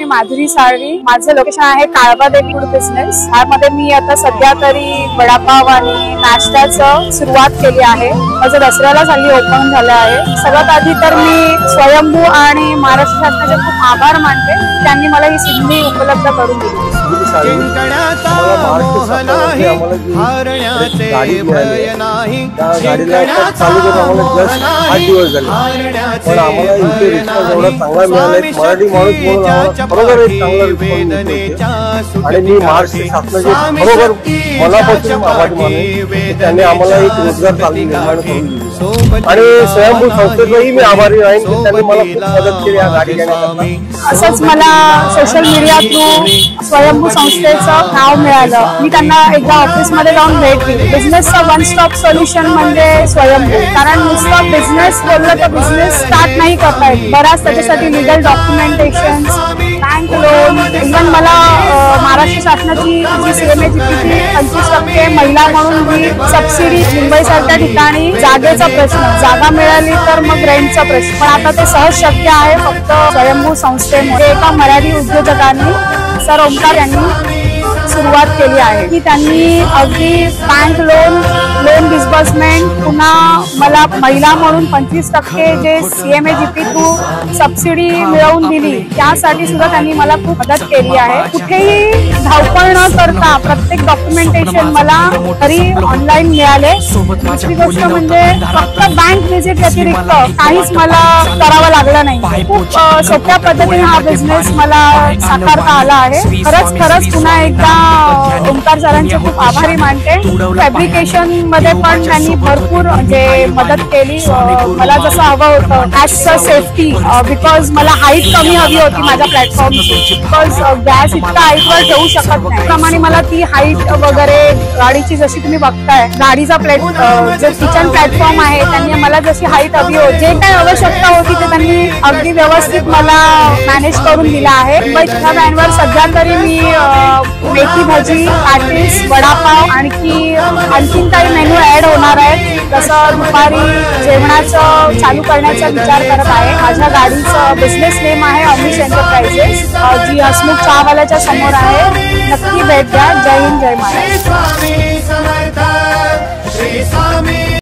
माधुरी साळवी। माझं लोकेशन आहे काळबा food business. यामध्ये मी आता सध्या तरी वडापाव आणि नाश्त्याचं सुरुवात केली आहे। माझं दसऱ्याला हल्ली ओपन झालं आहे। सर्वात आधी तर मी स्वयंभू आणि महाराष्ट्र शासनाचे खूप आभार मानते, त्यांनी मला ही संधी उपलब्ध करून दिली। मराठी माणूस बरोबर एक चांगला रिस्पॉन्स आणि मी महाराष्ट्र शासनाचे बरोबर मनापासून आभार मानेन। त्यांनी आम्हाला एक रोजगार चालू निर्माण करून दिली आणि स्वयंभू संस्थेचंही मी आभारी आहे की त्यांनी मला खूप मदत केली या गाडी घेण्याकरता। असंच मला सोशल मीडिया थ्रू स्वयंभू संस्थेचं नाव मिळालं। मी त्यांना एकदा ऑफिसमध्ये जाऊन भेट दिली। बिझनेसचं वन स्टॉप सोल्युशन म्हणजे स्वयंभू, कारण नुसतं बिझनेस बोललं तर बिझनेस स्टार्ट नाही करता येत। बराच त्याच्यासाठी legal documentation, bank loan, even मला महाराष्ट्र शासनाची जी CMA-GP 25% महिला म्हणून जी सबसिडी, मुंबईसारख्या ठिकाणी जागेचा प्रश्न, जागा मिळाली तर मग रेंटचा प्रश्न, पण आता ते सहज शक्य आहे फक्त स्वयंभू संस्थेमध्ये। एका मराठी उद्योजकांनी सर ओंकार यांनी सुरुवात केली आहे की त्यांनी अगदी बँक लोन डिस्बर्समेंट, पुन्हा मला महिला म्हणून 25% जे CMA-GP थ्रू सबसिडी मिळवून दिली, त्यासाठी सुद्धा त्यांनी मला खूप मदत केली आहे। कुठेही धावपळ न करता प्रत्येक डॉक्युमेंटेशन मला घरी ऑनलाईन मिळाले। दुसरी गोष्ट म्हणजे फक्त बँक व्हिजिट व्यतिरिक्त काहीच मला करावं लागलं नाही। खूप सोप्या पद्धतीने हा बिझनेस मला साकारता आला आहे। खरंच पुन्हा एकदा ओंकार सरांचे खूप आभारी मानते। फॅब्रिकेशन मध्ये पण त्यांनी भरपूर म्हणजे मदत केली। मला जसं हवं होतं ॲज अ सेफ्टी, बिकॉज मला हाईट कमी हवी होती माझ्या प्लॅटफॉर्मची, बिकॉज गॅस इतका हाईटवर ठेवू शकत नाही, त्याप्रमाणे मला ती हाईट वगैरे गाडीची जशी तुम्ही बघताय, गाडीचा जे किचन प्लॅटफॉर्म आहे त्यांनी मला जशी हाईट हवी होती, जे काही आवश्यकता होती ते त्यांनी अगदी व्यवस्थित मला मॅनेज करून दिला आहे। त्या ब्रँडवर सध्या तरी मी मेथी भाजी, पॅटीस, वडापाव आणखीन काही मेनू ऍड होणार आहेत। जसं दुपारी जेवणाचं चालू करण्याचा विचार करत आहे। माझ्या गाडीचं बिझनेस नेम आहे अमिश एंटरप्राइजेस, जी हसमुख चहावाल्याच्या समोर आहे। नक्की भेट द्या। जय हिंद, जय महाराष्ट्र।